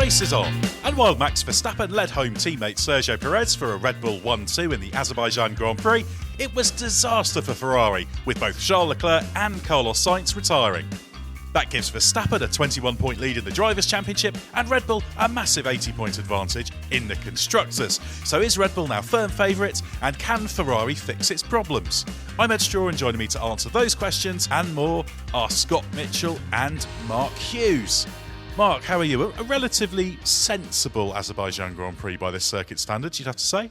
race is on, and while Max Verstappen led home teammate Sergio Perez for a Red Bull 1-2 in the Azerbaijan Grand Prix, it was disaster for Ferrari, with both Charles Leclerc and Carlos Sainz retiring. That gives Verstappen a 21-point lead in the Drivers' Championship and Red Bull a massive 80-point advantage in the Constructors. So is Red Bull now firm favourites, and can Ferrari fix its problems? I'm Edd Straw, and joining me to answer those questions and more are Scott Mitchell and Mark Hughes. Mark, how are you? A relatively sensible Azerbaijan Grand Prix by this circuit standards, you'd have to say?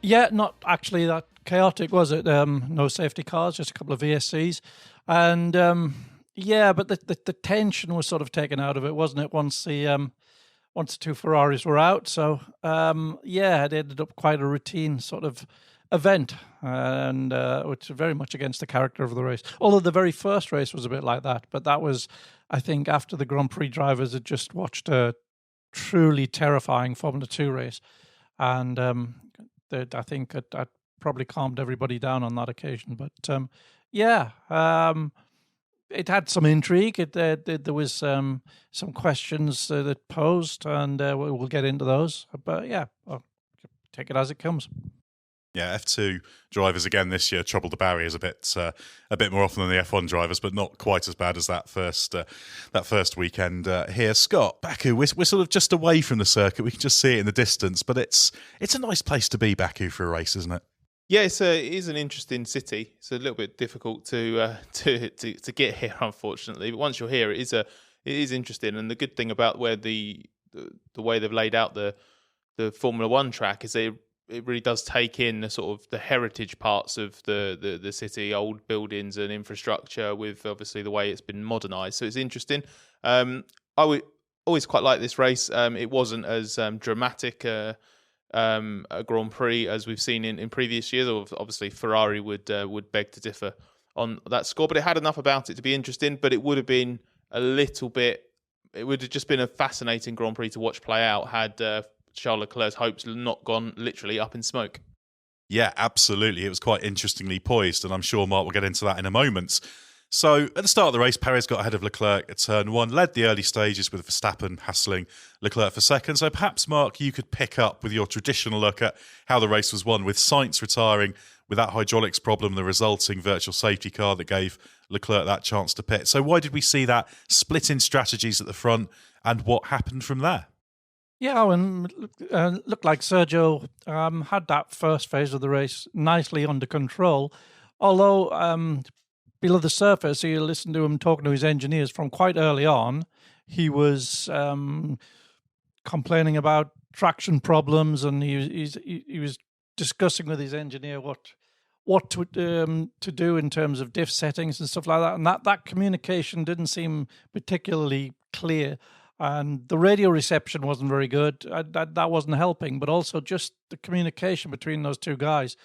Yeah, not actually that chaotic, was it? No safety cars, just a couple of VSCs. And yeah, but the tension was sort of taken out of it, wasn't it, once the two Ferraris were out? So, yeah, it ended up quite a routine sort of event, and which is very much against the character of the race. Although the very first race was a bit like that, but that was, I think, after the Grand Prix drivers had just watched a truly terrifying Formula 2 race. And I think that probably calmed everybody down on that occasion. But, yeah, it had some intrigue. There was some questions that posed, and we'll get into those. But yeah, I'll take it as it comes. Yeah, F2 drivers again this year troubled the barriers a bit more often than the F1 drivers, but not quite as bad as that first weekend here. Scott, Baku, we're sort of just away from the circuit. We can just see it in the distance, but it's a nice place to be, Baku, for a race, isn't it? Yeah, it is an interesting city. It's a little bit difficult to get here, unfortunately. But once you're here, it is interesting. And the good thing about where the way they've laid out the Formula One track is it really does take in the sort of the heritage parts of the city, old buildings and infrastructure, with obviously the way it's been modernised. So it's interesting. I would always quite like this race. It wasn't as dramatic a Grand Prix as we've seen in previous years. Obviously, Ferrari would beg to differ on that score, but it had enough about it to be interesting. But it would have been it would have just been a fascinating Grand Prix to watch play out had Charles Leclerc's hopes not gone literally up in smoke. Yeah, absolutely. It was quite interestingly poised, and I'm sure Mark will get into that in a moment. So at the start of the race, Perez got ahead of Leclerc at turn one, led the early stages with Verstappen hassling Leclerc for second. So perhaps, Mark, you could pick up with your traditional look at how the race was won, with Sainz retiring with that hydraulics problem, the resulting virtual safety car that gave Leclerc that chance to pit. So why did we see that split in strategies at the front, and what happened from there? Yeah, and looked like Sergio had that first phase of the race nicely under control, although below the surface, you listen to him talking to his engineers from quite early on. He was complaining about traction problems, and he was discussing with his engineer what to do in terms of diff settings and stuff like that. And that communication didn't seem particularly clear. And the radio reception wasn't very good. That wasn't helping, but also just the communication between those two guys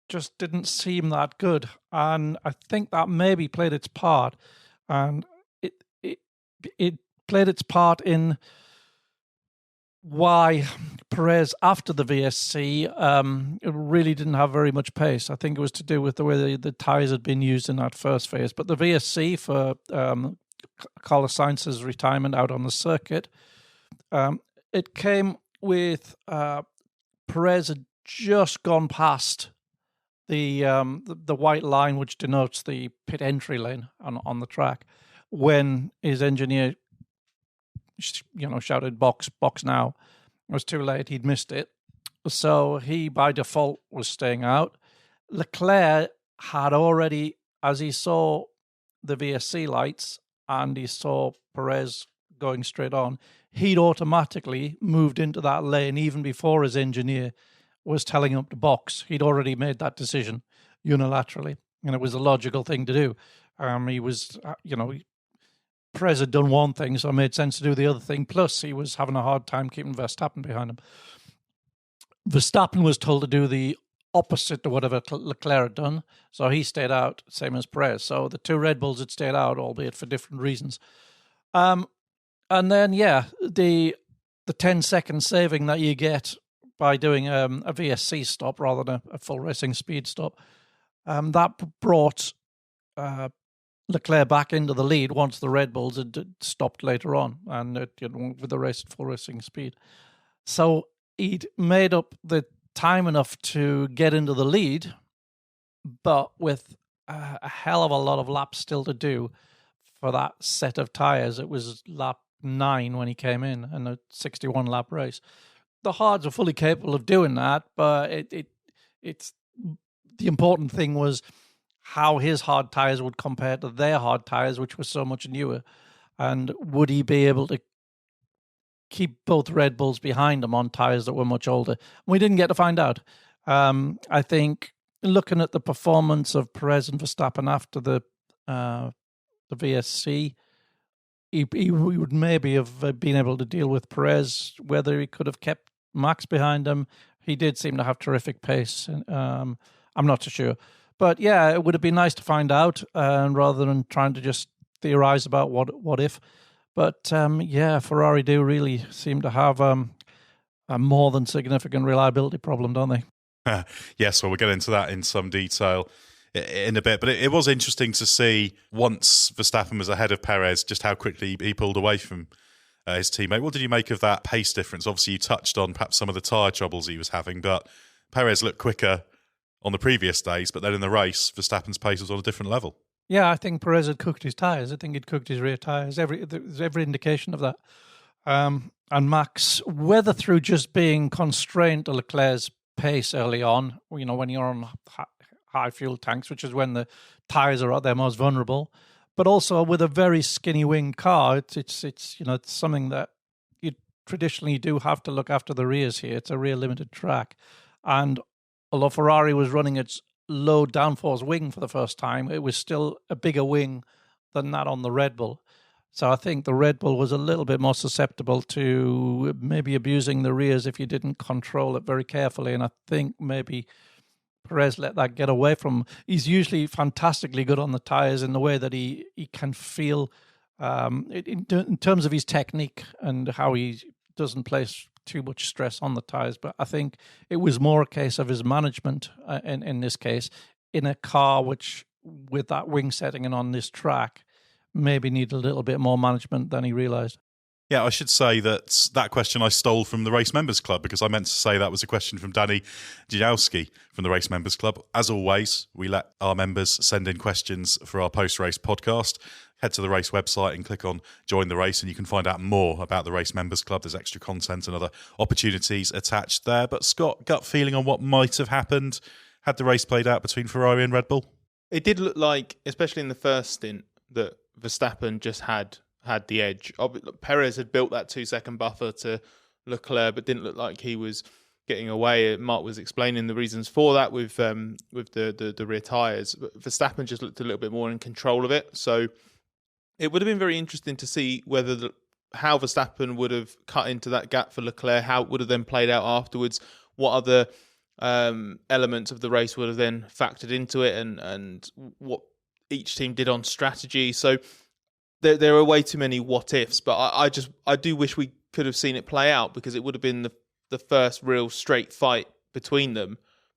just didn't seem that good. And I think that maybe played its part. And it played its part in why Perez, after the VSC, really didn't have very much pace. I think it was to do with the way the tyres had been used in that first phase. But the VSC for Carlos Sainz's retirement out on the circuit, it came with Perez had just gone past the white line which denotes the pit entry lane on the track, when his engineer shouted box now. It was too late, he'd missed it, so he by default was staying out. Leclerc had already, as he saw the VSC lights and he saw Perez going straight on, he'd automatically moved into that lane even before his engineer was telling him to box. He'd already made that decision unilaterally, and it was a logical thing to do. He was, Perez had done one thing, so it made sense to do the other thing. Plus, he was having a hard time keeping Verstappen behind him. Verstappen was told to do the opposite to whatever Leclerc had done, so he stayed out, same as Perez. So the two Red Bulls had stayed out, albeit for different reasons. And then, the 10-second saving that you get by doing a VSC stop rather than a full racing speed stop, that brought Leclerc back into the lead once the Red Bulls had stopped later on, and with the race at full racing speed. So he'd made up the time enough to get into the lead, but with a hell of a lot of laps still to do for that set of tyres. It was lap 9 when he came in a 61 lap race. The hards are fully capable of doing that, but it's the important thing was how his hard tyres would compare to their hard tyres, which were so much newer, and would he be able to keep both Red Bulls behind him on tyres that were much older? We didn't get to find out. I think looking at the performance of Perez and Verstappen after the VSC, he would maybe have been able to deal with Perez. Whether he could have kept Max behind him, he did seem to have terrific pace. I'm not too sure. But yeah, it would have been nice to find out rather than trying to just theorize about what if. But yeah, Ferrari do really seem to have a more than significant reliability problem, don't they? Yes, well, we'll get into that in some detail in a bit. But it was interesting to see once Verstappen was ahead of Perez, just how quickly he pulled away from his teammate. What did you make of that pace difference? Obviously, you touched on perhaps some of the tyre troubles he was having, but Perez looked quicker on the previous days, but then in the race, Verstappen's pace was on a different level. Yeah, I think Perez had cooked his tyres. I think he'd cooked his rear tyres. There's every indication of that. And Max, whether through just being constrained to Leclerc's pace early on, when you're on high fuel tanks, which is when the tyres are at their most vulnerable, but also with a very skinny winged car, it's something that you traditionally do have to look after the rears here. It's a rear limited track, and although Ferrari was running its low downforce wing for the first time, it was still a bigger wing than that on the Red Bull. So I think the Red Bull was a little bit more susceptible to maybe abusing the rears if you didn't control it very carefully. And I think maybe Perez let that get away from him. He's usually fantastically good on the tyres in the way that he can feel in terms of his technique and how he doesn't place too much stress on the tyres. But I think it was more a case of his management in this case, in a car which, with that wing setting and on this track, maybe need a little bit more management than he realised. Yeah, I should say that question I stole from the Race Members Club, because I meant to say that was a question from Danny Działowski from the Race Members Club. As always, we let our members send in questions for our post-race podcast. Head to the race website and click on Join the Race, and you can find out more about the Race Members Club. There's extra content and other opportunities attached there. But Scott, gut feeling on what might have happened had the race played out between Ferrari and Red Bull? It did look like, especially in the first stint, that Verstappen just had the edge. Perez had built that 2-second buffer to Leclerc, but didn't look like he was getting away. Mark was explaining the reasons for that with the rear tyres. But Verstappen just looked a little bit more in control of it. So it would have been very interesting to see how Verstappen would have cut into that gap for Leclerc, how it would have then played out afterwards, what other elements of the race would have then factored into it, and what each team did on strategy. So there are way too many what ifs, but I do wish we could have seen it play out, because it would have been the first real straight fight between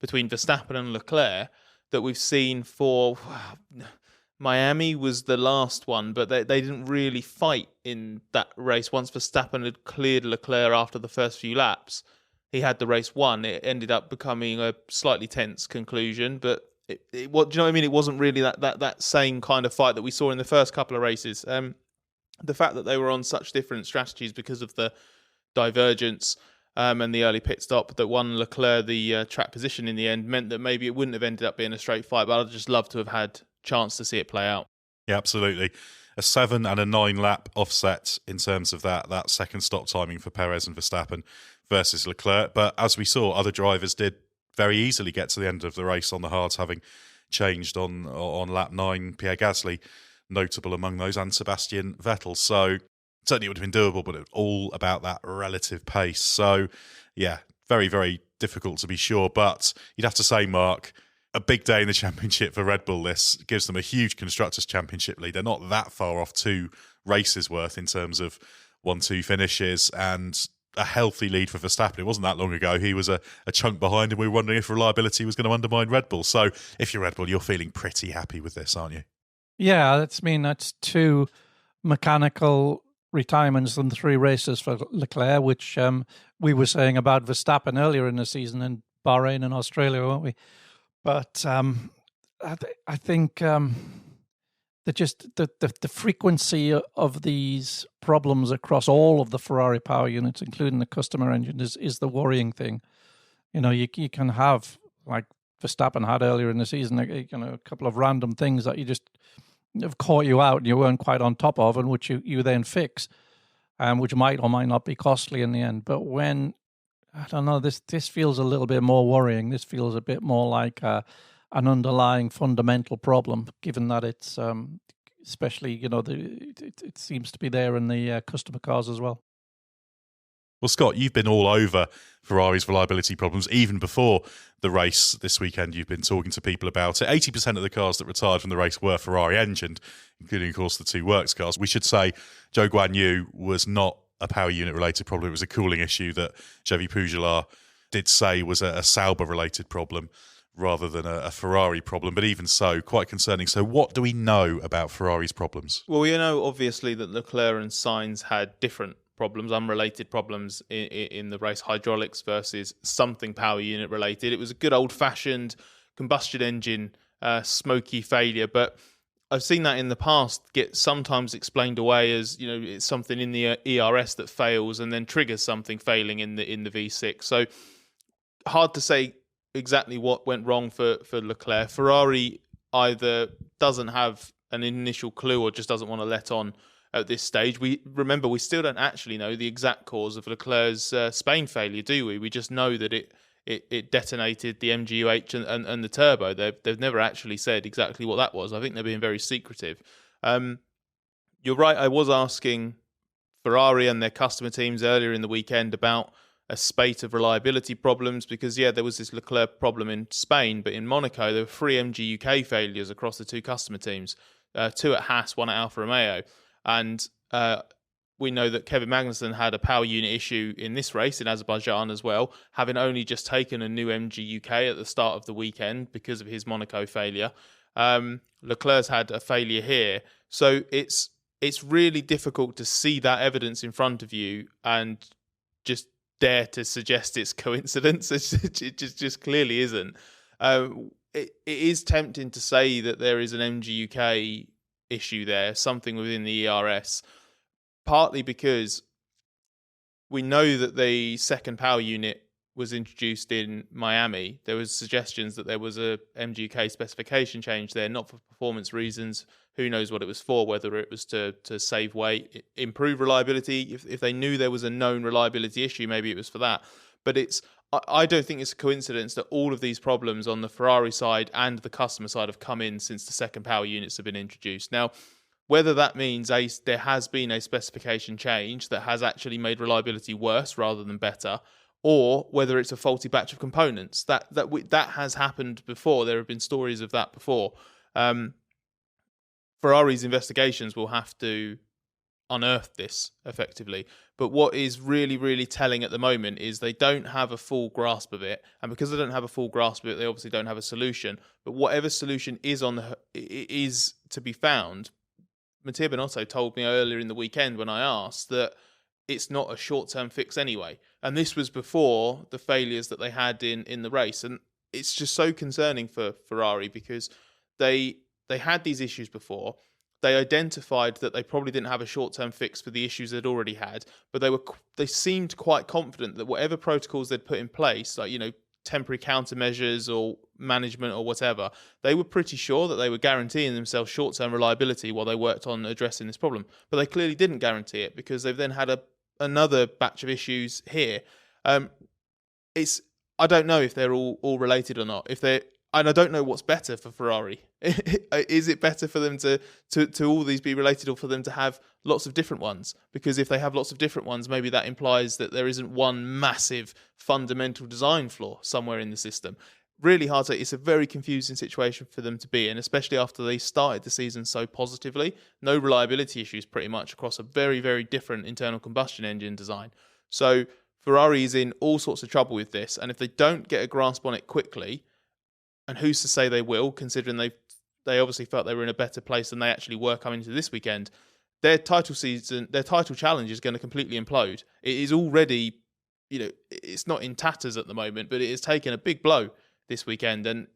Verstappen and Leclerc that we've seen for Miami was the last one, but they didn't really fight in that race. Once Verstappen had cleared Leclerc after the first few laps, he had the race won. It ended up becoming a slightly tense conclusion, but do you know what I mean? It wasn't really that same kind of fight that we saw in the first couple of races. The fact that they were on such different strategies because of the divergence and the early pit stop that won Leclerc the track position in the end meant that maybe it wouldn't have ended up being a straight fight, but I'd just love to have had chance to see it play out. Yeah, absolutely. A 7 and a 9 lap offset in terms of that second stop timing for Perez and Verstappen versus Leclerc. But as we saw, other drivers did very easily get to the end of the race on the hards, having changed on lap 9. Pierre Gasly, notable among those, and Sebastian Vettel. So certainly it would have been doable, but it's all about that relative pace. So yeah, very, very difficult to be sure. But you'd have to say, Mark, a big day in the championship for Red Bull. This gives them a huge Constructors' Championship lead. They're not that far off 2 races worth in terms of 1-2 finishes, and a healthy lead for Verstappen. It wasn't that long ago. He was a chunk behind, and we were wondering if reliability was going to undermine Red Bull. So if you're Red Bull, you're feeling pretty happy with this, aren't you? Yeah, that's 2 mechanical retirements and 3 races for Leclerc, which we were saying about Verstappen earlier in the season in Bahrain and Australia, weren't we? But I think the frequency of these problems across all of the Ferrari power units, including the customer engine, is the worrying thing. You can have, like Verstappen had earlier in the season, a couple of random things that you just have caught you out and you weren't quite on top of, and which you then fix, which might or might not be costly in the end. But when, I don't know, this feels a little bit more worrying. This feels a bit more like an underlying fundamental problem, given that it's especially, it seems to be there in the customer cars as well. Well, Scott, you've been all over Ferrari's reliability problems even before the race this weekend. You've been talking to people about it. 80% of the cars that retired from the race were Ferrari-engined, including, of course, the 2 works cars. We should say Zhou Guanyu was not a power unit-related problem. It was a cooling issue that Xavi Pujolar did say was a Sauber-related problem rather than a Ferrari problem. But even so, quite concerning. So what do we know about Ferrari's problems? Well, we know, obviously, that Leclerc and Sainz had different problems, unrelated problems in the race, hydraulics versus something power unit related. It was a good old-fashioned combustion engine smoky failure, but I've seen that in the past get sometimes explained away as, it's something in the ERS that fails and then triggers something failing in the V6. So hard to say exactly what went wrong for Leclerc. Ferrari either doesn't have an initial clue or just doesn't want to let on at this stage. We still don't actually know the exact cause of Leclerc's Spain failure, do we? We just know that it detonated the MGU-H and the turbo. They've never actually said exactly what that was. I think they're being very secretive. You're right, I was asking Ferrari and their customer teams earlier in the weekend about a spate of reliability problems because, there was this Leclerc problem in Spain, but in Monaco, there were 3 MGU-K failures across the 2 customer teams, 2 at Haas, 1 at Alfa Romeo. And we know that Kevin Magnussen had a power unit issue in this race in Azerbaijan as well, having only just taken a new MGU-K at the start of the weekend because of his Monaco failure. Leclerc's had a failure here. So it's really difficult to see that evidence in front of you and just dare to suggest it's coincidence. It just clearly isn't. It is tempting to say that there is an MGU-K issue there, something within the ERS, partly because we know that the second power unit was introduced in Miami. There was suggestions that there was a MGU-K specification change there, not for performance reasons. Who knows what it was for, whether it was to save weight, improve reliability. If they knew there was a known reliability issue, maybe it was for that. But I don't think it's a coincidence that all of these problems on the Ferrari side and the customer side have come in since the second power units have been introduced. Now, whether that means there has been a specification change that has actually made reliability worse rather than better, or whether it's a faulty batch of components, that has happened before. There have been stories of that before. Ferrari's investigations will have to unearth this effectively. But what is really, really telling at the moment is they don't have a full grasp of it. And because they don't have a full grasp of it, they obviously don't have a solution. But whatever solution is is to be found, Mattia Binotto told me earlier in the weekend when I asked that it's not a short-term fix anyway. And this was before the failures that they had in the race. And it's just so concerning for Ferrari because they had these issues before. They identified that they probably didn't have a short-term fix for the issues they'd already had, but they seemed quite confident that whatever protocols they'd put in place, like, temporary countermeasures or management or whatever, they were pretty sure that they were guaranteeing themselves short-term reliability while they worked on addressing this problem. But they clearly didn't guarantee it because they've then had another batch of issues here. I don't know if they're all related or not. And I don't know what's better for Ferrari. Is it better for them to all these be related or for them to have lots of different ones? Because if they have lots of different ones, maybe that implies that there isn't one massive fundamental design flaw somewhere in the system. Really hard to say. It's a very confusing situation for them to be in, especially after they started the season so positively. No reliability issues pretty much across a very, very different internal combustion engine design. So Ferrari is in all sorts of trouble with this. And if they don't get a grasp on it quickly, and who's to say they will, considering they've they obviously felt they were in a better place than they actually were coming to this weekend. Their title challenge is going to completely implode. It is already, it's not in tatters at the moment, but it has taken a big blow this weekend, and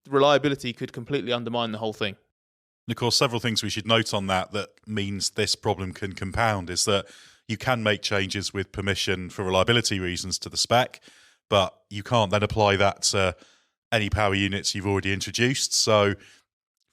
reliability could completely undermine the whole thing. And of course, several things we should note on that means this problem can compound is that you can make changes with permission for reliability reasons to the spec, but you can't then apply that to any power units you've already introduced. So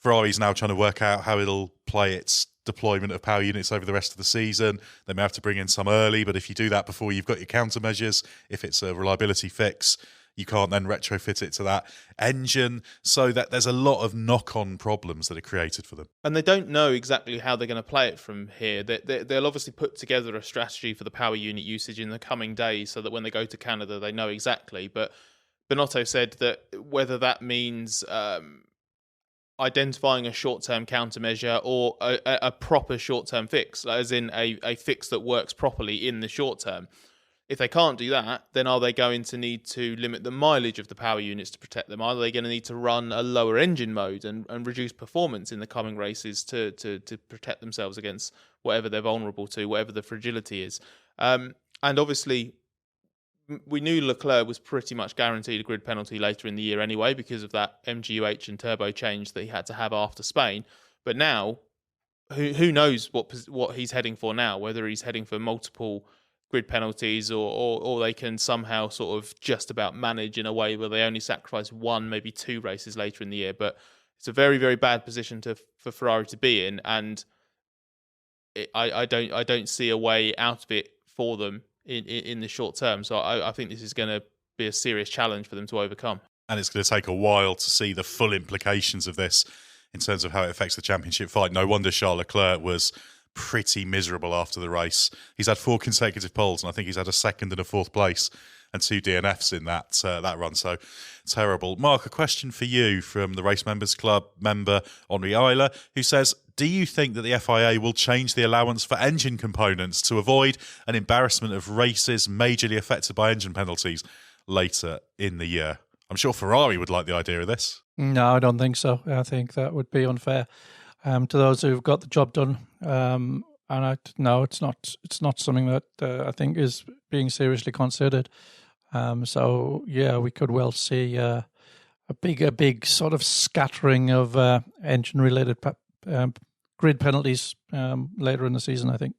Ferrari's now trying to work out how it'll play its deployment of power units over the rest of the season. They may have to bring in some early, but if you do that before you've got your countermeasures, if it's a reliability fix, you can't then retrofit it to that engine. So that there's a lot of knock-on problems that are created for them. And they don't know exactly how they're going to play it from here. They'll obviously put together a strategy for the power unit usage in the coming days so that when they go to Canada, they know exactly. But Binotto said that whether that means identifying a short-term countermeasure or a proper short-term fix, as in a fix that works properly in the short term. If they can't do that, then are they going to need to limit the mileage of the power units to protect them? Are they going to need to run a lower engine mode and reduce performance in the coming races to protect themselves against whatever they're vulnerable to, whatever the fragility is? And obviously, we knew Leclerc was pretty much guaranteed a grid penalty later in the year anyway because of that MGUH and turbo change that he had to have after Spain. But now, who knows what he's heading for now, whether he's heading for multiple grid penalties or they can somehow sort of just about manage in a way where they only sacrifice one, maybe two races later in the year. But it's a very, very bad position for Ferrari to be in, and I don't see a way out of it for them in the short term. So I think this is going to be a serious challenge for them to overcome. And it's going to take a while to see the full implications of this in terms of how it affects the championship fight. No wonder Charles Leclerc was pretty miserable after the race. He's had 4 consecutive poles, and I think he's had a second and a fourth place and 2 DNFs in that run. So terrible. Mark, a question for you from the Race Members Club member Henri Eiler, who says, do you think that the FIA will change the allowance for engine components to avoid an embarrassment of races majorly affected by engine penalties later in the year? I'm sure Ferrari would like the idea of this. No, I don't think so. I think that would be unfair to those who've got the job done. No, it's not something that I think is being seriously considered. So yeah, we could well see a big sort of scattering of engine-related grid penalties later in the season, I think.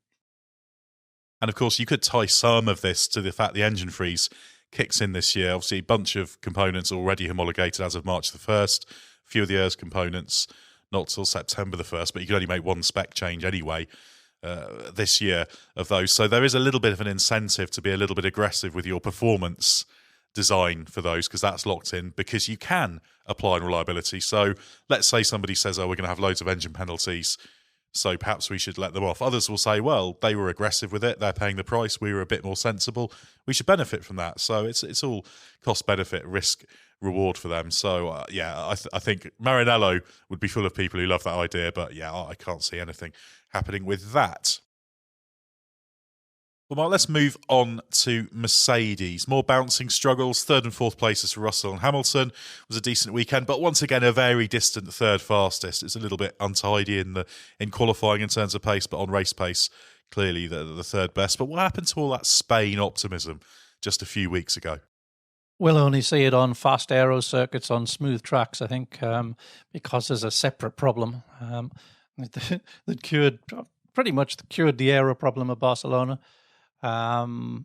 And of course, you could tie some of this to the fact the engine freeze kicks in this year. Obviously, a bunch of components already homologated as of March the 1st. A few of the ERS components not till September the 1st, but you can only make one spec change anyway this year of those. So there is a little bit of an incentive to be a little bit aggressive with your performance design for those, because that's locked in, because you can apply reliability. So let's say somebody says, oh, we're going to have loads of engine penalties, so perhaps we should let them off. Others will say, well, they were aggressive with it, they're paying the price, we were a bit more sensible, we should benefit from that. So it's all cost benefit, risk reward for them. So I think Maranello would be full of people who love that idea, but I can't see anything happening with that. Well, Mark, let's move on to Mercedes. More bouncing struggles. 3rd and 4th places for Russell and Hamilton. It was a decent weekend, but once again, a very distant 3rd fastest. It's a little bit untidy in qualifying in terms of pace, but on race pace, clearly the 3rd best. But what happened to all that Spain optimism just a few weeks ago? We'll only see it on fast aero circuits on smooth tracks, I think, because there's a separate problem that cured the aero problem of Barcelona. And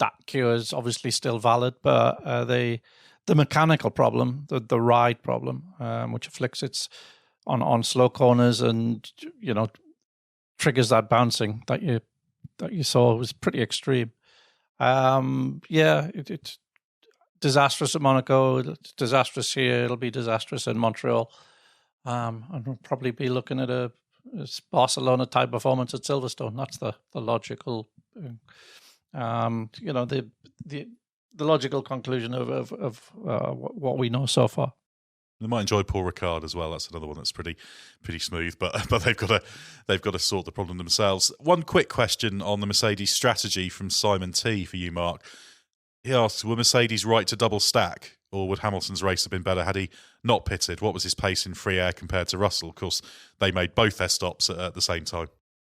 that cure is obviously still valid, but the mechanical problem, the ride problem, which afflicts it on slow corners and triggers that bouncing that you saw, was pretty extreme. It's disastrous at Monaco. It's disastrous here. It'll be disastrous in Montreal. And we'll probably be looking at a Barcelona type performance at Silverstone. That's the logical, the logical conclusion of what we know so far. They might enjoy Paul Ricard as well. That's another one that's pretty smooth, but they've got to sort the problem themselves. One quick question on the Mercedes strategy from Simon T for you, Mark. He asks, were Mercedes right to double stack, or would Hamilton's race have been better had he not pitted? What was his pace in free air compared to Russell? Of course, they made both their stops at the same time.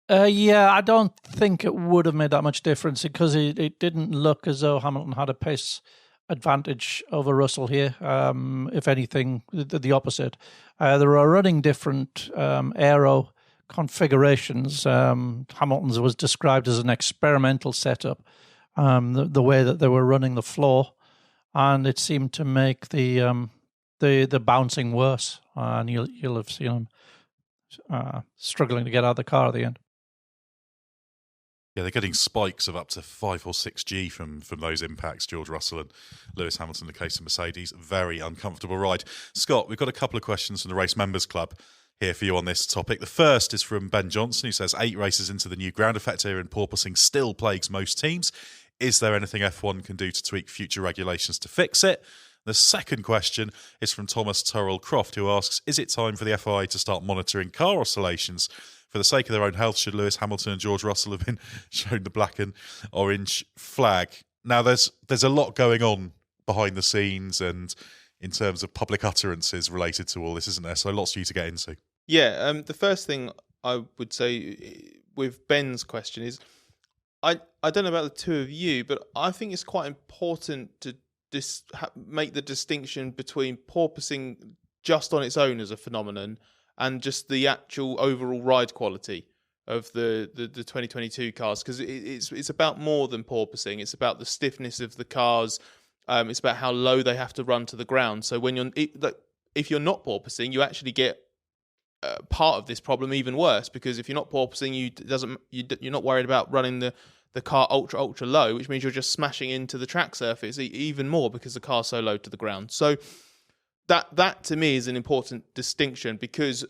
Yeah, I don't think it would have made that much difference because it didn't look as though Hamilton had a pace advantage over Russell here. If anything, the opposite. They were running different aero configurations. Hamilton's was described as an experimental setup, the way that they were running the floor, and it seemed to make the bouncing worse. And you'll have seen them struggling to get out of the car at the end. Yeah, they're getting spikes of up to 5 or 6G from those impacts, George Russell and Lewis Hamilton, in the case of Mercedes. Very uncomfortable ride. Scott, we've got a couple of questions from the Race Members Club here for you on this topic. The first is from Ben Johnson, who says, 8 races into the new ground effect era and porpoising still plagues most teams. Is there anything F1 can do to tweak future regulations to fix it? The second question is from Thomas Turrell Croft, who asks, is it time for the FIA to start monitoring car oscillations? For the sake of their own health, should Lewis Hamilton and George Russell have been shown the black and orange flag? Now, there's a lot going on behind the scenes and in terms of public utterances related to all this, isn't there? So lots for you to get into. Yeah, the first thing I would say with Ben's question is, I don't know about the two of you, but I think it's quite important to make the distinction between porpoising just on its own as a phenomenon and just the actual overall ride quality of the 2022 cars, because it's about more than porpoising. It's about the stiffness of the cars. It's about how low they have to run to the ground. So if you're not porpoising, you actually get part of this problem even worse, because if you're not porpoising, you're not worried about running the car ultra low, which means you're just smashing into the track surface even more because the car's so low to the ground. So that to me is an important distinction, because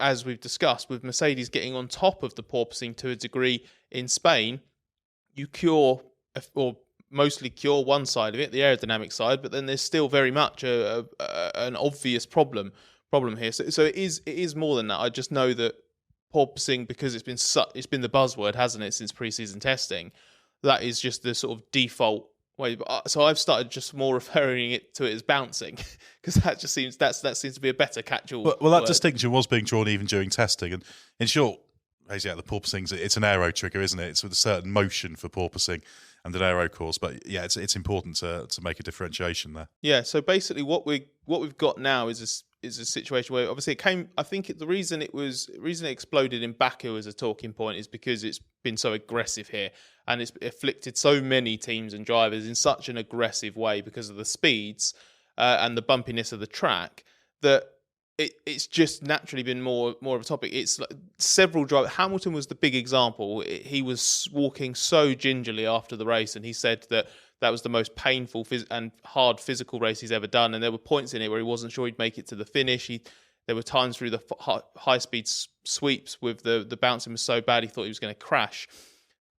as we've discussed, with Mercedes getting on top of the porpoising to a degree in Spain, you mostly cure one side of it, the aerodynamic side, but then there's still very much an obvious problem here. So it is more than that. I just know that porpoising, because it's been the buzzword, hasn't it, since pre-season testing, that is just the sort of default way. So I've started just more referring to it as bouncing, because that seems to be a better catch-all. Well, that distinction was being drawn even during testing, and in short, yeah, the porpoising, it's an aero trigger, isn't it? It's with a certain motion for porpoising and an aero cause, but yeah, it's important to make a differentiation there. Yeah. So basically, what we've got now is a situation where obviously it came. I think the reason it exploded in Baku as a talking point is because it's been so aggressive here, and it's afflicted so many teams and drivers in such an aggressive way because of the speeds and the bumpiness of the track, that it's just naturally been more of a topic. It's like several drivers. Hamilton was the big example. He was walking so gingerly after the race, and he said that was the most painful and hard physical race he's ever done. And there were points in it where he wasn't sure he'd make it to the finish. There were times through the high-speed sweeps with the bouncing was so bad he thought he was going to crash.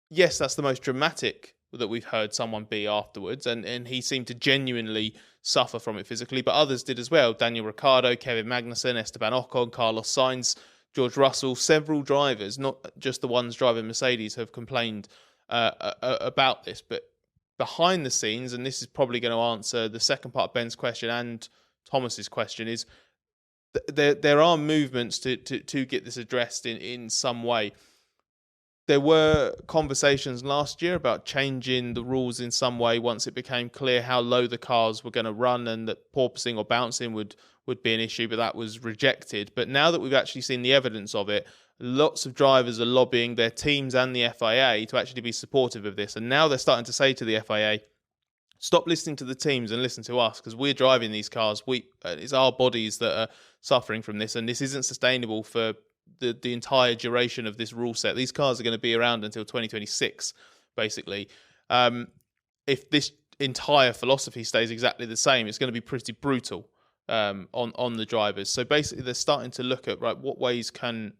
Yes, that's the most dramatic that we've heard someone be afterwards, and he seemed to genuinely suffer from it physically, but others did as well. Daniel Ricciardo, Kevin Magnussen, Esteban Ocon, Carlos Sainz, George Russell, several drivers, not just the ones driving Mercedes, have complained about this. But behind the scenes, and this is probably going to answer the second part of Ben's question and Thomas's question, is there are movements to get this addressed in some way. There were conversations last year about changing the rules in some way once it became clear how low the cars were going to run, and that porpoising or bouncing would be an issue, but that was rejected. But now that we've actually seen the evidence of it, lots of drivers are lobbying their teams and the FIA to actually be supportive of this. And now they're starting to say to the FIA, stop listening to the teams and listen to us, because we're driving these cars. It's our bodies that are suffering from this, and this isn't sustainable for the entire duration of this rule set. These cars are going to be around until 2026, basically. If this entire philosophy stays exactly the same, it's going to be pretty brutal on the drivers. So basically, they're starting to look at, right, what ways can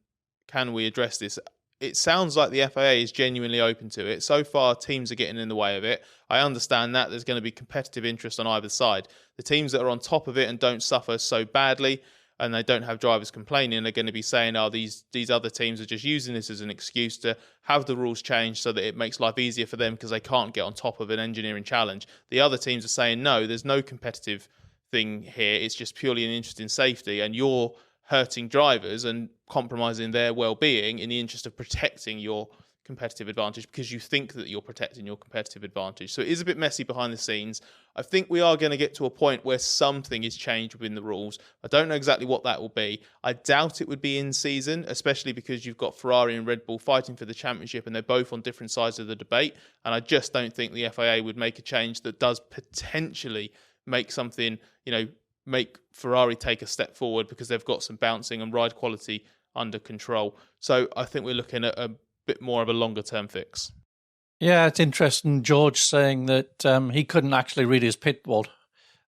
we address this? It sounds like the FIA is genuinely open to it. So far, teams are getting in the way of it. I understand that there's going to be competitive interest on either side. The teams that are on top of it and don't suffer so badly, and they don't have drivers complaining, are going to be saying, these other teams are just using this as an excuse to have the rules changed so that it makes life easier for them because they can't get on top of an engineering challenge. The other teams are saying, no, there's no competitive thing here. It's just purely an interest in safety, and you're hurting drivers and compromising their well-being in the interest of protecting your competitive advantage because you think that you're protecting your competitive advantage. So it is a bit messy behind the scenes. I think we are going to get to a point where something is changed within the rules. I don't know exactly what that will be. I doubt it would be in season, especially because you've got Ferrari and Red Bull fighting for the championship and they're both on different sides of the debate. And I just don't think the FIA would make a change that does potentially make something, make Ferrari take a step forward because they've got some bouncing and ride quality under control. So I think we're looking at a bit more of a longer term fix. Yeah, it's interesting. George saying that he couldn't actually read his pit board.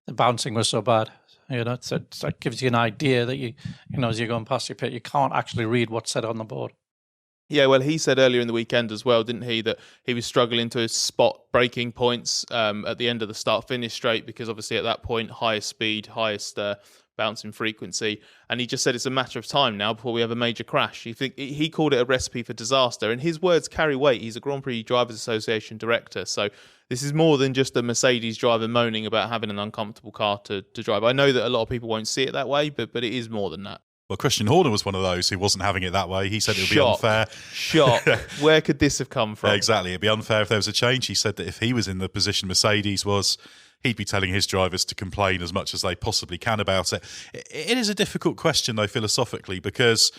The bouncing was so bad. So that gives you an idea that as you're going past your pit, you can't actually read what's said on the board. Yeah, well, he said earlier in the weekend as well, didn't he, that he was struggling to spot braking points at the end of the start-finish straight because obviously at that point, highest speed, highest bouncing frequency, and he just said it's a matter of time now before we have a major crash. He called it a recipe for disaster, and his words carry weight. He's a Grand Prix Drivers Association director, so this is more than just a Mercedes driver moaning about having an uncomfortable car to drive. I know that a lot of people won't see it that way, but it is more than that. Well, Christian Horner was one of those who wasn't having it that way. He said it would be unfair. Shock. Where could this have come from? Exactly. It'd be unfair if there was a change. He said that if he was in the position Mercedes was, he'd be telling his drivers to complain as much as they possibly can about it. It is a difficult question, though, philosophically, because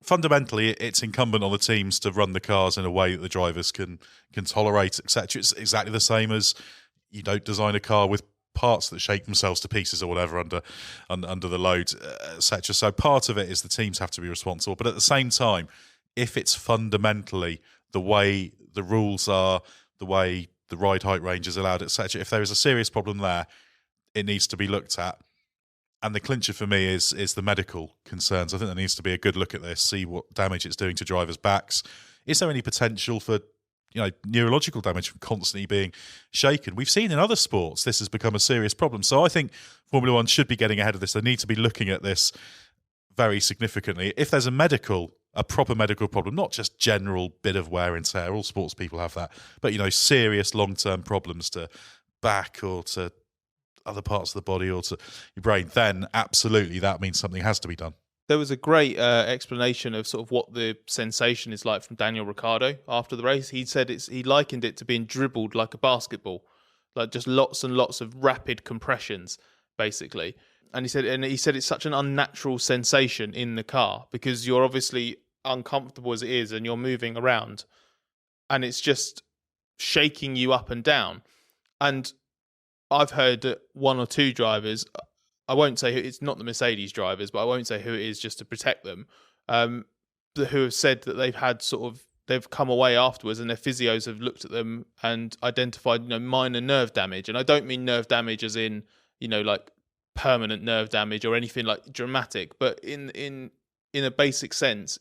fundamentally it's incumbent on the teams to run the cars in a way that the drivers can tolerate, etc. It's exactly the same as you don't design a car with parts that shake themselves to pieces or whatever under the load, etc. So part of it is the teams have to be responsible. But at the same time, if it's fundamentally the way the rules are, the way the ride height range is allowed, etc., if there is a serious problem there, it needs to be looked at. And the clincher for me is the medical concerns. I think there needs to be a good look at this, see what damage it's doing to drivers' backs. Is there any potential for neurological damage from constantly being shaken? We've seen in other sports this has become a serious problem. So I think Formula One should be getting ahead of this. They need to be looking at this very significantly. If there's a proper medical problem, not just general bit of wear and tear, all sports people have that, but serious long-term problems to back or to other parts of the body or to your brain, then absolutely that means something has to be done. There was a great explanation of sort of what the sensation is like from Daniel Ricciardo after the race. He said he likened it to being dribbled like a basketball, like just lots and lots of rapid compressions, basically. And he said it's such an unnatural sensation in the car because you're obviously uncomfortable as it is and you're moving around and it's just shaking you up and down. And I've heard that one or two drivers, I won't say it's not the Mercedes drivers, but I won't say who it is just to protect them, who have said that they've come away afterwards and their physios have looked at them and identified, minor nerve damage. And I don't mean nerve damage as in, like permanent nerve damage or anything like dramatic, but in a basic sense,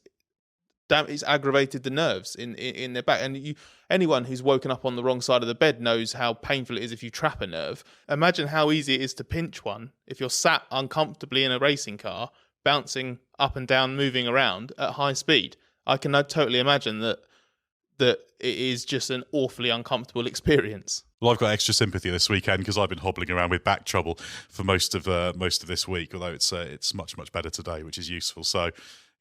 it's aggravated the nerves in their back. And anyone who's woken up on the wrong side of the bed knows how painful it is if you trap a nerve. Imagine how easy it is to pinch one if you're sat uncomfortably in a racing car, bouncing up and down, moving around at high speed. I can totally imagine that it is just an awfully uncomfortable experience. Well, I've got extra sympathy this weekend because I've been hobbling around with back trouble for most of this week. Although it's much much better today, which is useful. So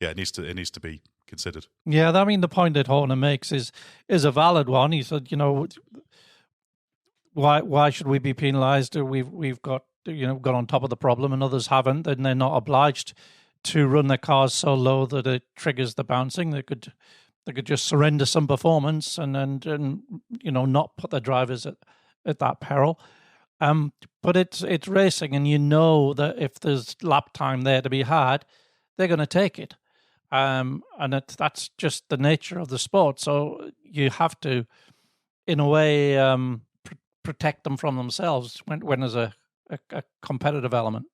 yeah, it needs to be considered. Yeah, I mean the point that Horner makes is a valid one. He said, why should we be penalised? We've got on top of the problem and others haven't, and they're not obliged to run their cars so low that it triggers the bouncing. They could just surrender some performance and not put their drivers at that peril. But it's racing, and that if there's lap time there to be had, they're going to take it. And that's just the nature of the sport. So you have to, in a way, protect them from themselves when there's a competitive element.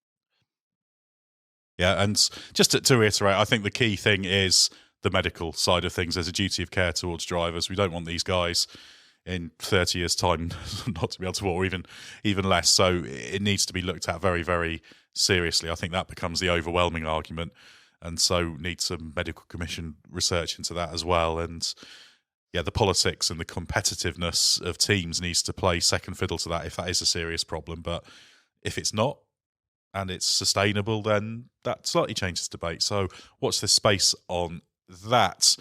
Yeah, and just to reiterate, I think the key thing is the medical side of things. There's a duty of care towards drivers. We don't want these guys in 30 years' time not to be able to walk, or even less. So it needs to be looked at very, very seriously. I think that becomes the overwhelming argument. And so need some medical commission research into that as well. And yeah, the politics and the competitiveness of teams needs to play second fiddle to that if that is a serious problem. But if it's not, and it's sustainable, then that slightly changes debate. So watch this space on that.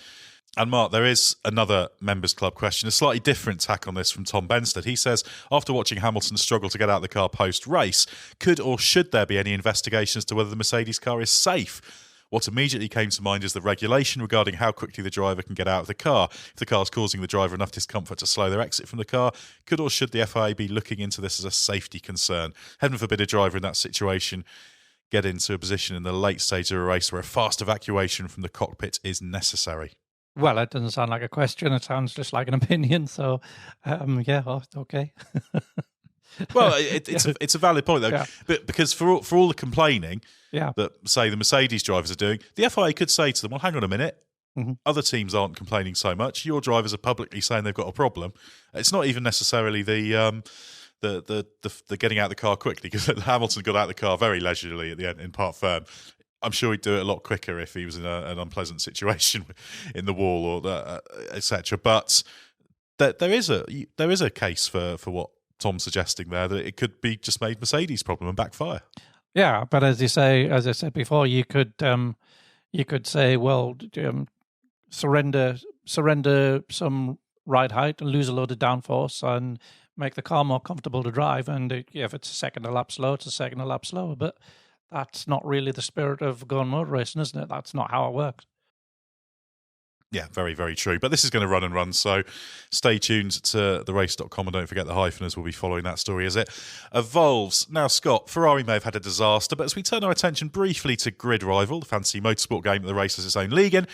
And Mark, there is another Members Club question, a slightly different tack on this from Tom Benstead. He says, after watching Hamilton struggle to get out of the car post-race, could or should there be any investigation as to whether the Mercedes car is safe? What immediately came to mind is the regulation regarding how quickly the driver can get out of the car. If the car is causing the driver enough discomfort to slow their exit from the car, could or should the FIA be looking into this as a safety concern? Heaven forbid a driver in that situation get into a position in the late stage of a race where a fast evacuation from the cockpit is necessary. Well, it doesn't sound like a question. It sounds just like an opinion. So, okay. Well, it's a valid point, though. Yeah. But because for all the complaining that, say, the Mercedes drivers are doing, the FIA could say to them, well, hang on a minute. Mm-hmm. Other teams aren't complaining so much. Your drivers are publicly saying they've got a problem. It's not even necessarily the getting out of the car quickly, because Hamilton got out of the car very leisurely at the end in part firm. I'm sure he'd do it a lot quicker if he was in an unpleasant situation in the wall or etc. But there is a case for what Tom's suggesting there, that it could be just made Mercedes' problem and backfire. Yeah, but as I said before, you could say, well, surrender some ride height and lose a load of downforce and make the car more comfortable to drive. And if it's a second a lap slow, it's a second a lap slower. But that's not really the spirit of going motor racing, isn't it? That's not how it works. Yeah, very, very true. But this is going to run and run, so stay tuned to therace.com and don't forget the hypheners will be following that story as it evolves. Now, Scott, Ferrari may have had a disaster, but as we turn our attention briefly to Grid Rival, the fancy motorsport game that the race has its own league in,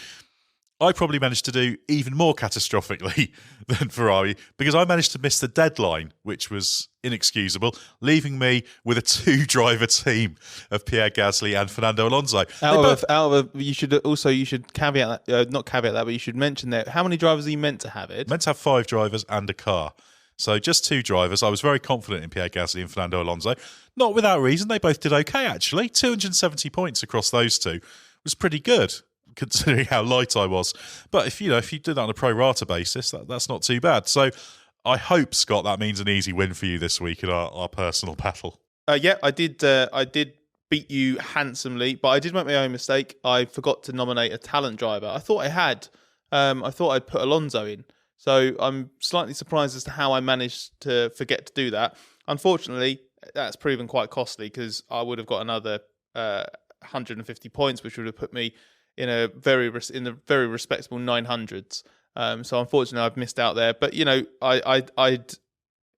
I probably managed to do even more catastrophically than Ferrari, because I managed to miss the deadline, which was inexcusable, leaving me with a 2-driver team of Pierre Gasly and Fernando Alonso. You should caveat that, not caveat that, but you should mention that. How many drivers are you meant to have, Ed? Meant to have 5 drivers and a car. So just 2 drivers. I was very confident in Pierre Gasly and Fernando Alonso. Not without reason. They both did okay, actually. 270 points across those two was pretty good, considering how light I was. But if you do that on a pro rata basis, that's not too bad. So I hope, Scott, that means an easy win for you this week in our personal battle. Yeah, I did beat you handsomely, but I did make my own mistake. I forgot to nominate a talent driver. I thought I had. I thought I'd put Alonso in. So I'm slightly surprised as to how I managed to forget to do that. Unfortunately, that's proven quite costly, because I would have got another 150 points, which would have put me in the very respectable 900s. So unfortunately, I've missed out there. But I'd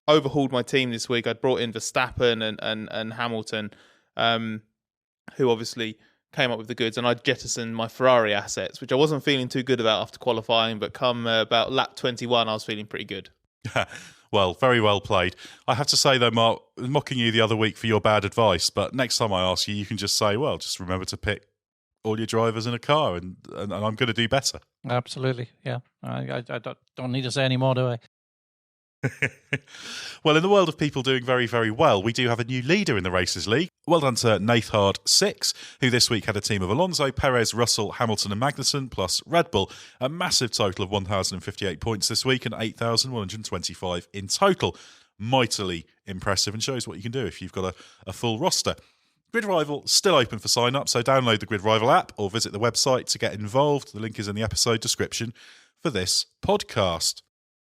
overhauled my team this week. I'd brought in Verstappen and Hamilton, who obviously came up with the goods, and I'd jettisoned my Ferrari assets, which I wasn't feeling too good about after qualifying. But come about lap 21, I was feeling pretty good. Well, very well played. I have to say, though, Mark, mocking you the other week for your bad advice, but next time I ask you, you can just say, well, just remember to pick all your drivers in a car, and I'm going to do better. Absolutely, yeah. I don't need to say any more, do I? Well, in the world of people doing very, very well, we do have a new leader in the Races League. Well done to Nathard6, who this week had a team of Alonso, Perez, Russell, Hamilton and Magnussen, plus Red Bull. A massive total of 1,058 points this week and 8,125 in total. Mightily impressive, and shows what you can do if you've got a full roster. Grid Rival still open for sign up, so download the Grid Rival app or visit the website to get involved. The link is in the episode description for this podcast.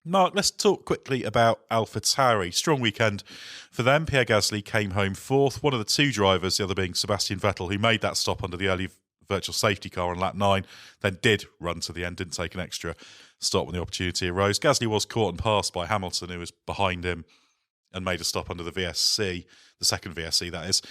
Mark, let's talk quickly about AlphaTauri. Strong weekend for them. Pierre Gasly came home 4th. One of the 2 drivers, the other being Sebastian Vettel, who made that stop under the early virtual safety car on lap 9, then did run to the end, didn't take an extra stop when the opportunity arose. Gasly was caught and passed by Hamilton, who was behind him and made a stop under the VSC, the second VSC, that is.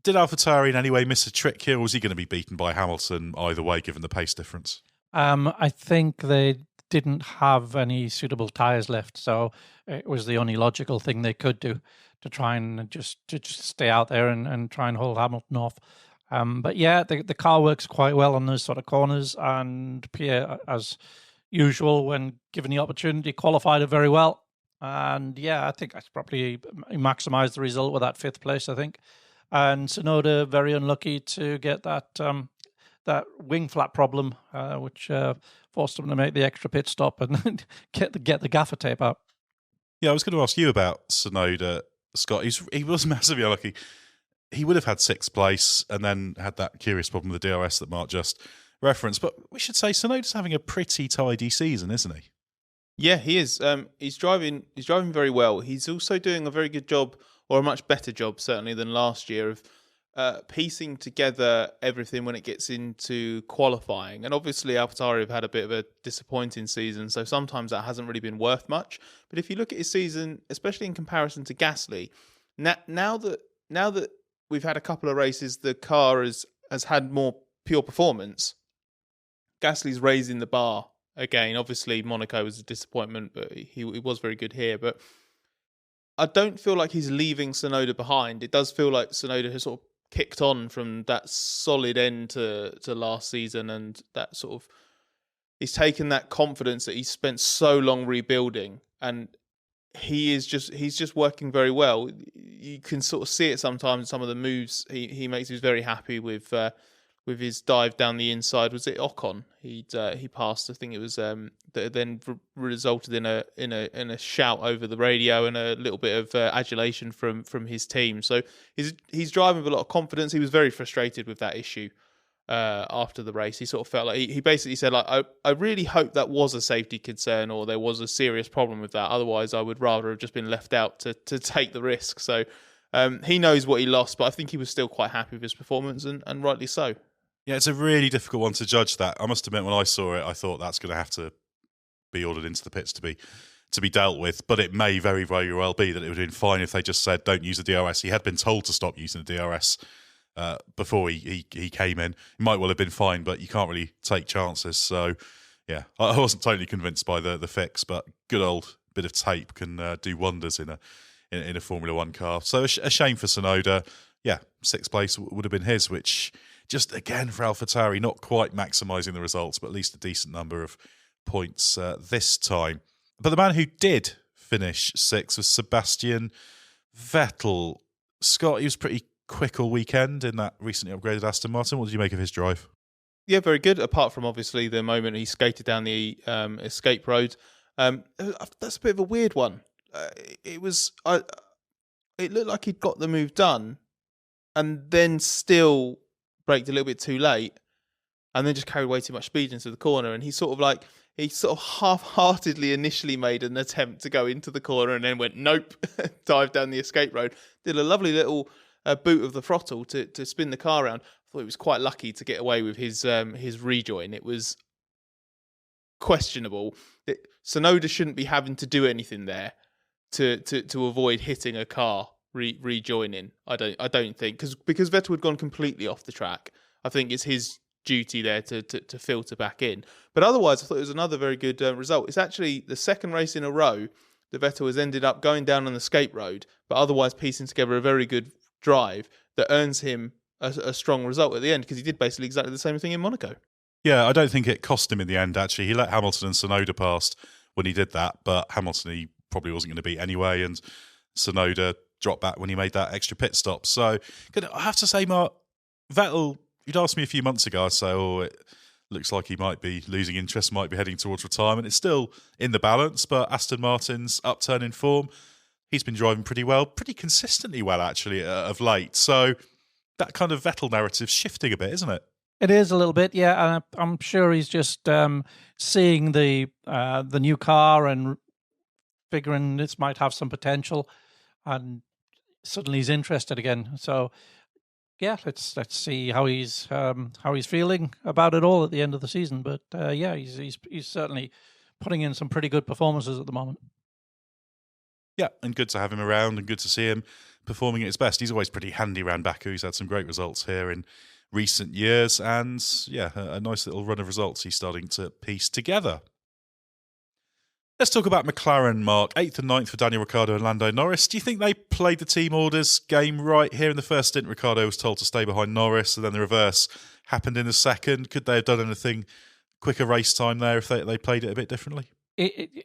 Did AlphaTauri in any way miss a trick here, or was he going to be beaten by Hamilton either way, given the pace difference? I think they didn't have any suitable tyres left, so it was the only logical thing they could do to try and just stay out there and try and hold Hamilton off. But yeah, the car works quite well on those sort of corners, and Pierre, as usual, when given the opportunity, qualified it very well. And yeah, I think that's probably maximised the result with that 5th place, I think. And Tsunoda very unlucky to get that wing flap problem, which forced him to make the extra pit stop and get the gaffer tape out. Yeah, I was going to ask you about Tsunoda, Scott. He was massively unlucky. he would have had sixth place and then had that curious problem with the DRS that Mark just referenced. But we should say Tsunoda's having a pretty tidy season, isn't he? Yeah, he is. He's driving very well. He's also doing a very good job, or a much better job, certainly, than last year, of piecing together everything when it gets into qualifying. And obviously, AlphaTauri have had a bit of a disappointing season, so sometimes that hasn't really been worth much. But if you look at his season, especially in comparison to Gasly, now that we've had a couple of races, the car has had more pure performance. Gasly's raising the bar again. Obviously, Monaco was a disappointment, but he was very good here. But I don't feel like he's leaving Tsunoda behind. It does feel like Tsunoda has sort of kicked on from that solid end to last season, and that sort of he's taken that confidence that he's spent so long rebuilding, and he's just working very well. You can sort of see it sometimes in some of the moves he makes. He's very happy with his dive down the inside. Was it Ocon? He passed. I think it was that then resulted in a shout over the radio and a little bit of adulation from his team. So he's driving with a lot of confidence. He was very frustrated with that issue after the race. He sort of felt like he basically said, like, I really hope that was a safety concern or there was a serious problem with that. Otherwise, I would rather have just been left out to take the risk. So he knows what he lost, but I think he was still quite happy with his performance, and rightly so. Yeah, it's a really difficult one to judge that. I must admit, when I saw it, I thought that's going to have to be ordered into the pits to be dealt with. But it may very, very well be that it would have been fine if they just said, don't use the DRS. He had been told to stop using the DRS before he came in. It might well have been fine, but you can't really take chances. So, yeah, I wasn't totally convinced by the fix, but good old bit of tape can do wonders in a Formula One car. So a shame for Tsunoda. Yeah, sixth place would have been his, which... just again for AlphaTauri, not quite maximising the results, but at least a decent number of points this time. But the man who did finish sixth was Sebastian Vettel. Scott, he was pretty quick all weekend in that recently upgraded Aston Martin. What did you make of his drive? Yeah, very good, apart from obviously the moment he skated down the escape road. That's a bit of a weird one. It looked like he'd got the move done and then still... braked a little bit too late and then just carried way too much speed into the corner. And he sort of half-heartedly initially made an attempt to go into the corner and then went, nope, dived down the escape road. Did a lovely little boot of the throttle to spin the car around. I thought he was quite lucky to get away with his rejoin. It was questionable. Tsunoda shouldn't be having to do anything there to avoid hitting a car rejoining. I don't think because Vettel had gone completely off the track. I think it's his duty there to filter back in. But otherwise, I thought it was another very good result. It's actually the second race in a row that Vettel has ended up going down on the escape road, but otherwise piecing together a very good drive that earns him a strong result at the end, because he did basically exactly the same thing in Monaco. Yeah, I don't think it cost him in the end, actually. He let Hamilton and Tsunoda past when he did that, but Hamilton he probably wasn't going to beat anyway, and Tsunoda dropped back when he made that extra pit stop. So I have to say, Mark, Vettel, you'd asked me a few months ago, I'd say, it looks like he might be losing interest, might be heading towards retirement. It's still in the balance, but Aston Martin's upturn in form, he's been driving pretty well, pretty consistently well, actually, of late. So that kind of Vettel narrative's shifting a bit, isn't it? It is a little bit, yeah. And I'm sure he's just seeing the new car and figuring this might have some potential, and suddenly he's interested again. So, yeah, let's see how he's feeling about it all at the end of the season. But yeah, he's certainly putting in some pretty good performances at the moment. Yeah, and good to have him around and good to see him performing at his best. He's always pretty handy around Baku. He's had some great results here in recent years, and yeah, a nice little run of results he's starting to piece together. Let's talk about McLaren, Mark. 8th and 9th for Daniel Ricciardo and Lando Norris. Do you think they played the team orders game right here? In the first stint, Ricciardo was told to stay behind Norris, and then the reverse happened in the second. Could they have done anything quicker race time there if they played it a bit differently?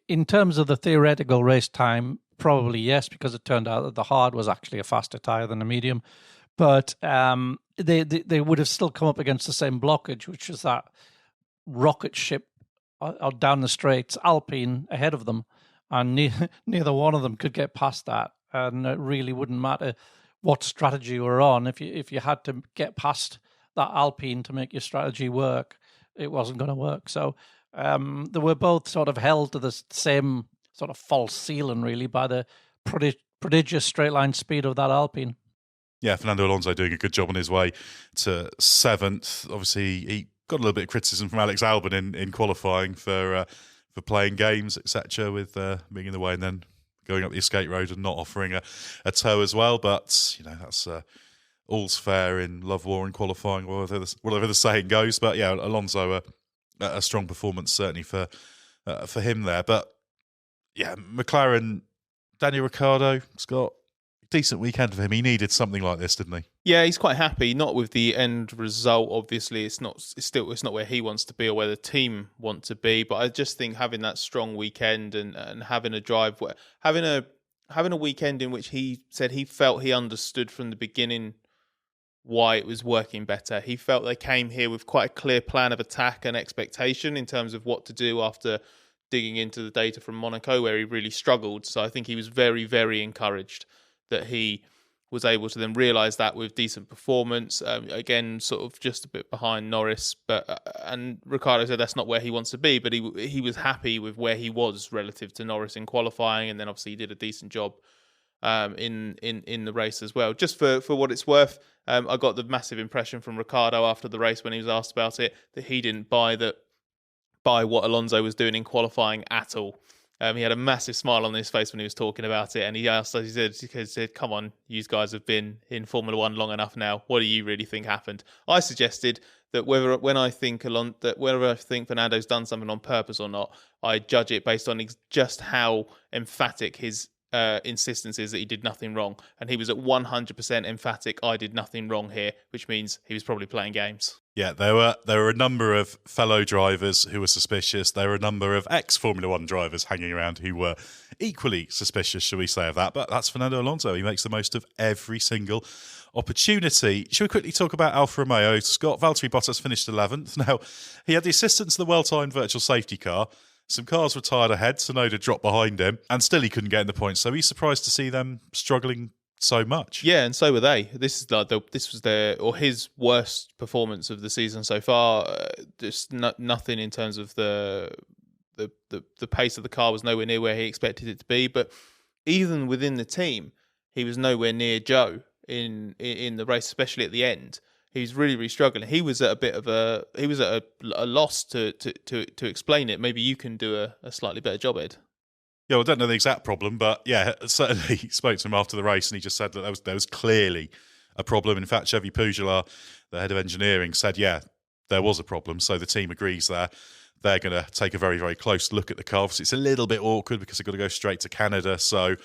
In terms of the theoretical race time, probably yes, because it turned out that the hard was actually a faster tyre than the medium. But they would have still come up against the same blockage, which is that rocket ship down the straights, Alpine ahead of them, and neither one of them could get past that, and it really wouldn't matter what strategy you were on. If you had to get past that Alpine to make your strategy work, it wasn't going to work. So they were both sort of held to the same sort of false ceiling, really, by the prodigious straight line speed of that Alpine. Yeah, Fernando Alonso doing a good job on his way to 7th. Obviously, he got a little bit of criticism from Alex Albon in qualifying for playing games, etc., with being in the way and then going up the escape road and not offering a tow as well. But, that's all's fair in love, war and qualifying, whatever the saying goes. But, yeah, Alonso, a strong performance certainly for him there. But, yeah, McLaren, Daniel Ricciardo, Scott, decent weekend for him. He needed something like this, didn't he? Yeah, he's quite happy. Not with the end result. Obviously, it's not where he wants to be or where the team want to be. But I just think having that strong weekend and having a drive, having a weekend in which he said he felt he understood from the beginning why it was working better. He felt they came here with quite a clear plan of attack and expectation in terms of what to do after digging into the data from Monaco, where he really struggled. So I think he was very, very encouraged that he was able to then realise that with decent performance. Again, sort of just a bit behind Norris, and Ricciardo said that's not where he wants to be, but he was happy with where he was relative to Norris in qualifying, and then obviously he did a decent job in the race as well. Just for what it's worth, I got the massive impression from Ricciardo after the race when he was asked about it that he didn't buy what Alonso was doing in qualifying at all. He had a massive smile on his face when he was talking about it, and he said, "Come on, you guys have been in Formula One long enough now. What do you really think happened?" I suggested that whether I think Fernando's done something on purpose or not, I judge it based on just how emphatic his insistence is that he did nothing wrong, and he was at 100% emphatic. I did nothing wrong here, which means he was probably playing games. Yeah, there were a number of fellow drivers who were suspicious. There were a number of ex-Formula One drivers hanging around who were equally suspicious, shall we say, of that. But that's Fernando Alonso. He makes the most of every single opportunity. Should we quickly talk about Alfa Romeo? Scott, Valtteri Bottas finished 11th. Now, he had the assistance of the well-timed virtual safety car. Some cars were tired ahead, Tsunoda dropped behind him, and still he couldn't get in the points. So he's surprised to see them struggling so much. Yeah, and so were they. This was his worst performance of the season so far. Just nothing in terms of the pace of the car was nowhere near where he expected it to be. But even within the team, he was nowhere near Joe in the race, especially at the end. He's really, really struggling. He was at a loss to explain it. Maybe you can do a slightly better job, Ed. Yeah, well, I don't know the exact problem, but yeah, certainly he spoke to him after the race and he just said that there was clearly a problem. In fact, Chevy Pujolar, the head of engineering, said, yeah, there was a problem. So the team agrees there. They're going to take a very, very close look at the car. Obviously, it's a little bit awkward because they've got to go straight to Canada. So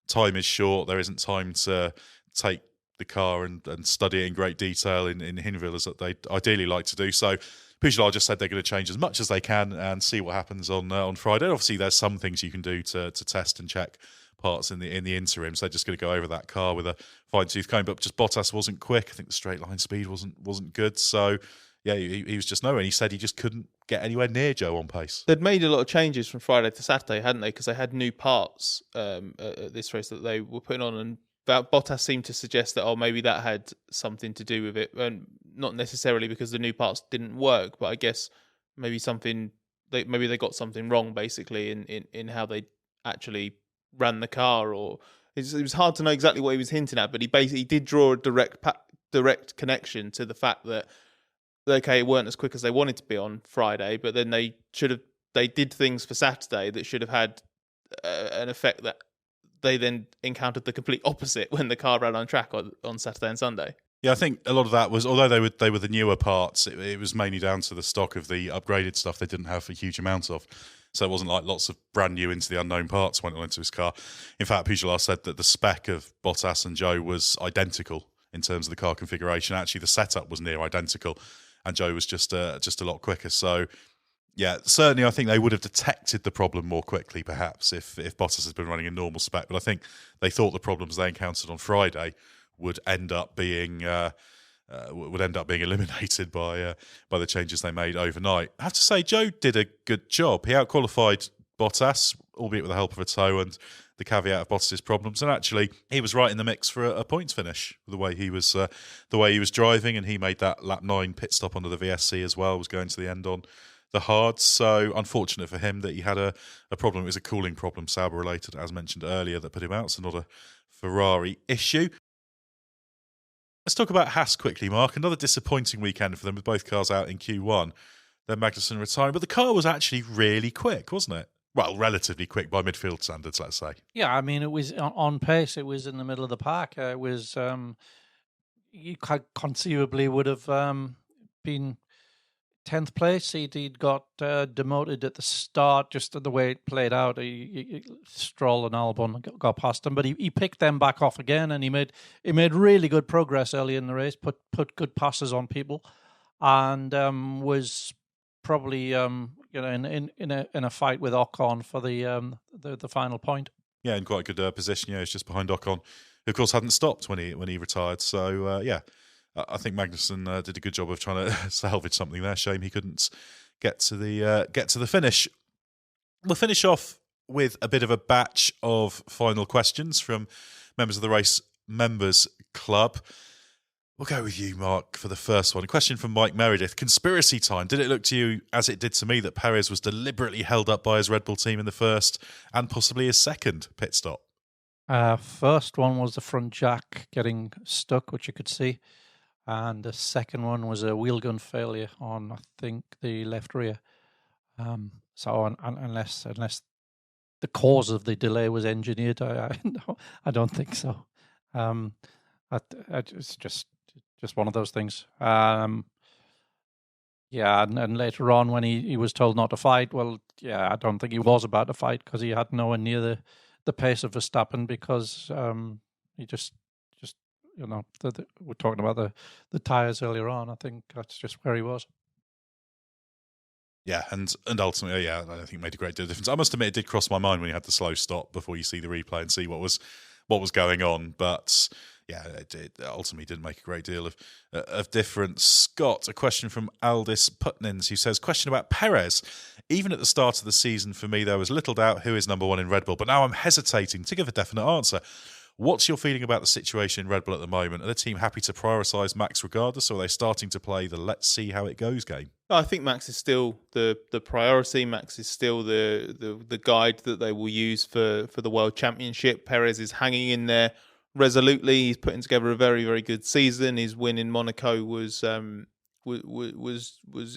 time is short. There isn't time to take the car and study it in great detail in Hinwil as they ideally like to do. So Pujolar just said they're going to change as much as they can and see what happens on Friday. Obviously, there's some things you can do to test and check parts in the interim. So they're just going to go over that car with a fine-tooth comb. But just Bottas wasn't quick. I think the straight line speed wasn't good. So yeah, he was just nowhere. And he said he just couldn't get anywhere near Joe on pace. They'd made a lot of changes from Friday to Saturday, hadn't they? Because they had new parts at this race that they were putting on, and Bottas seemed to suggest that maybe that had something to do with it, and not necessarily because the new parts didn't work, but I guess maybe they got something wrong basically in how they actually ran the car, or it was hard to know exactly what he was hinting at. But he did draw a direct connection to the fact that it weren't as quick as they wanted to be on Friday, but then they did things for Saturday that should have had an effect that they then encountered the complete opposite when the car ran on track on Saturday and Sunday. Yeah, I think a lot of that was, although they were the newer parts, it was mainly down to the stock of the upgraded stuff they didn't have a huge amount of. So it wasn't like lots of brand new into the unknown parts went into his car. In fact, Pujolar said that the spec of Bottas and Joe was identical in terms of the car configuration. Actually, the setup was near identical, and Joe was just a lot quicker. Yeah, certainly I think they would have detected the problem more quickly, perhaps, if Bottas has been running a normal spec. But I think they thought the problems they encountered on Friday would end up being eliminated by the changes they made overnight. I have to say, Joe did a good job. He outqualified Bottas, albeit with the help of a tow, and the caveat of Bottas's problems. And actually, he was right in the mix for a points finish. The way he was driving, and he made that lap 9 pit stop under the VSC as well. Was going to the end on the hards. So unfortunate for him that he had a problem. It was a cooling problem, Sauber related, as mentioned earlier, that put him out. So not a Ferrari issue. Let's talk about Haas quickly, Mark. Another disappointing weekend for them with both cars out in Q1. Then Magnussen retiring. But the car was actually really quick, wasn't it? Well, relatively quick by midfield standards, let's say. Yeah, I mean, it was on pace. It was in the middle of the pack. It was, you conceivably would have been 10th place. He'd got demoted at the start, just the way it played out. Stroll and Albon got past him, but he picked them back off again, and he made really good progress early in the race, put good passes on people, and was probably in a fight with Ocon for the final point. Yeah, in quite a good position. Yeah, he's just behind Ocon, who of course hadn't stopped when he retired. So I think Magnussen did a good job of trying to salvage something there. Shame he couldn't get to the finish. We'll finish off with a bit of a batch of final questions from members of the Race Members Club. We'll go with you, Mark, for the first one. A question from Mike Meredith. Conspiracy time. Did it look to you, as it did to me, that Perez was deliberately held up by his Red Bull team in the first and possibly his second pit stop? First one was the front jack getting stuck, which you could see. And the second one was a wheel gun failure on, I think, the left rear. So unless the cause of the delay was engineered, I don't think so. It's just one of those things. And later on when he was told not to fight, well, yeah, I don't think he was about to fight because he had nowhere near the pace of Verstappen because he just we're talking about the tyres earlier on. I think that's just where he was. Yeah, and ultimately, I don't think it made a great deal of difference. I must admit, it did cross my mind when you had the slow stop before you see the replay and see what was going on. But yeah, it ultimately didn't make a great deal of difference. Scott, a question from Aldis Putnins, who says, question about Perez. Even at the start of the season, for me, there was little doubt who is number one in Red Bull, but now I'm hesitating to give a definite answer. What's your feeling about the situation in Red Bull at the moment? Are the team happy to prioritise Max regardless, or are they starting to play the let's see how it goes game? I think Max is still the priority. Max is still the guide that they will use for the World Championship. Perez is hanging in there resolutely. He's putting together a very, very good season. His win in Monaco was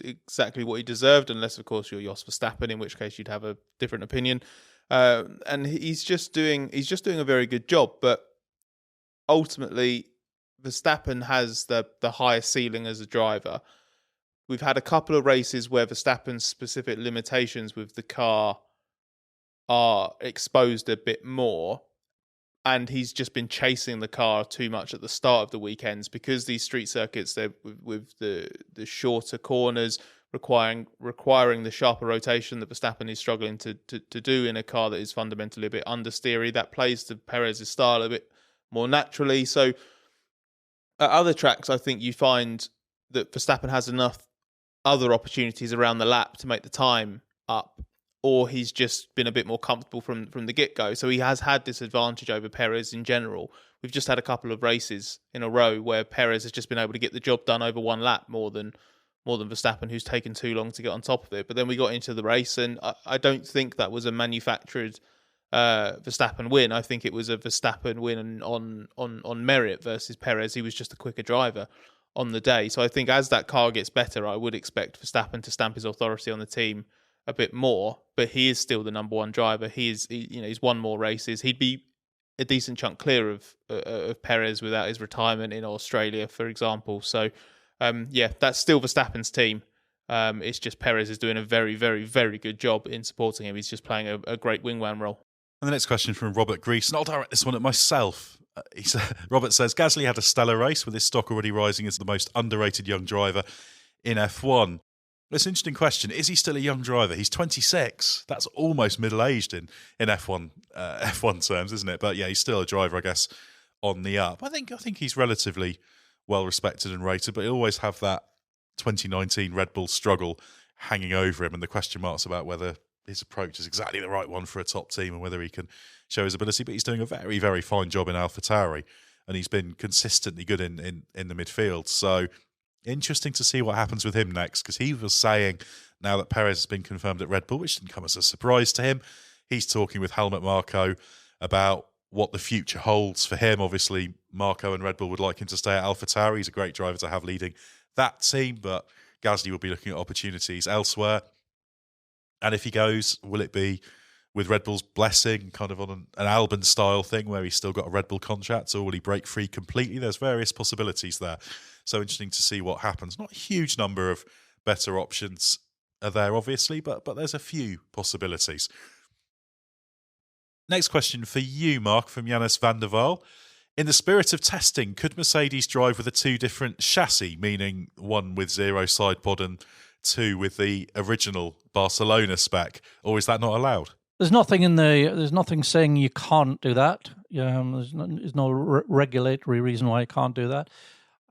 exactly what he deserved, unless of course you're Jos Verstappen, in which case you'd have a different opinion. And he's just doing a very good job. But ultimately, Verstappen has the highest ceiling as a driver. We've had a couple of races where Verstappen's specific limitations with the car are exposed a bit more, and he's just been chasing the car too much at the start of the weekends because these street circuits, they're with the shorter corners, requiring the sharper rotation that Verstappen is struggling to do in a car that is fundamentally a bit understeery. That plays to Perez's style a bit more naturally. So at other tracks, I think you find that Verstappen has enough other opportunities around the lap to make the time up, or he's just been a bit more comfortable from the get-go. So he has had this advantage over Perez in general. We've just had a couple of races in a row where Perez has just been able to get the job done over one lap more than Verstappen, who's taken too long to get on top of it. But then we got into the race, and I don't think that was a manufactured Verstappen win. I think it was a Verstappen win on merit versus Perez. He was just a quicker driver on the day. So I think as that car gets better, I would expect Verstappen to stamp his authority on the team a bit more. But he is still the number one driver. He's won more races. He'd be a decent chunk clear of Perez without his retirement in Australia, for example. So that's still Verstappen's team. It's just Perez is doing a very, very, very good job in supporting him. He's just playing a great wingman role. And the next question from Robert Grease, and I'll direct this one at myself. Robert says, Gasly had a stellar race with his stock already rising as the most underrated young driver in F1. It's an interesting question. Is he still a young driver? He's 26. That's almost middle-aged in F1 terms, isn't it? But yeah, he's still a driver, I guess, on the up. I think he's relatively well-respected and rated, but he'll always have that 2019 Red Bull struggle hanging over him and the question marks about whether his approach is exactly the right one for a top team and whether he can show his ability. But he's doing a very, very fine job in AlphaTauri, and he's been consistently good in the midfield. So interesting to see what happens with him next, because he was saying, now that Perez has been confirmed at Red Bull, which didn't come as a surprise to him, he's talking with Helmut Marko about what the future holds for him. Obviously, Marko and Red Bull would like him to stay at AlphaTauri. He's a great driver to have leading that team, but Gasly will be looking at opportunities elsewhere. And if he goes, will it be with Red Bull's blessing, kind of on an Albon-style thing where he's still got a Red Bull contract, or will he break free completely? There's various possibilities there. So interesting to see what happens. Not a huge number of better options are there, obviously, but there's a few possibilities. Next question for you, Mark, from Janus van der Waal. In the spirit of testing, could Mercedes drive with a 2 different chassis, meaning one with 0 side pod and 2 with the original Barcelona spec, or is that not allowed? There's nothing saying you can't do that. There's no regulatory reason why you can't do that.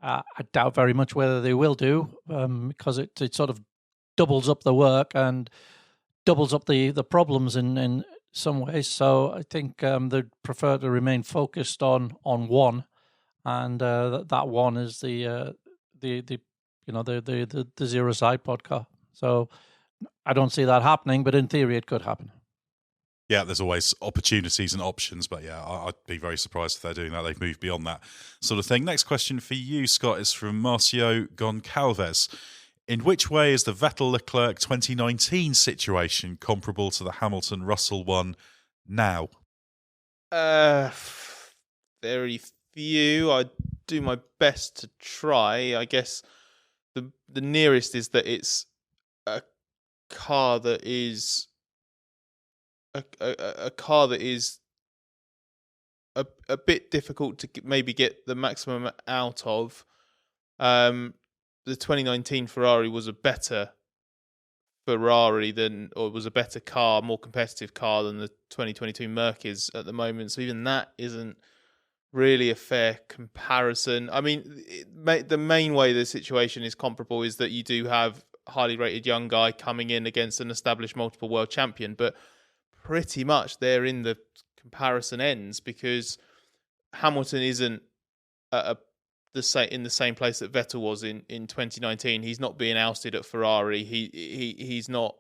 I doubt very much whether they will do, because it sort of doubles up the work and doubles up the problems in some ways. So I think they'd prefer to remain focused on one, and that one is the 0 side pod car. So I don't see that happening, but in theory it could happen. Yeah, there's always opportunities and options, but yeah, I'd be very surprised if they're doing that. They've moved beyond that sort of thing. Next question for you, Scott, is from Marcio Goncalves. In which way is the Vettel-Leclerc 2019 situation comparable to the Hamilton-Russell one now? Very few. I do my best to try. I guess the nearest is that it's a car that is a car that is a bit difficult to maybe get the maximum out of. The 2019 Ferrari was a better Ferrari was a better car, more competitive car than the 2022 Merc is at the moment. So even that isn't really a fair comparison. I mean, the main way the situation is comparable is that you do have a highly rated young guy coming in against an established multiple world champion, but pretty much they're in the comparison ends, because Hamilton isn't in the same place that Vettel was in 2019. He's not being ousted at Ferrari. He's not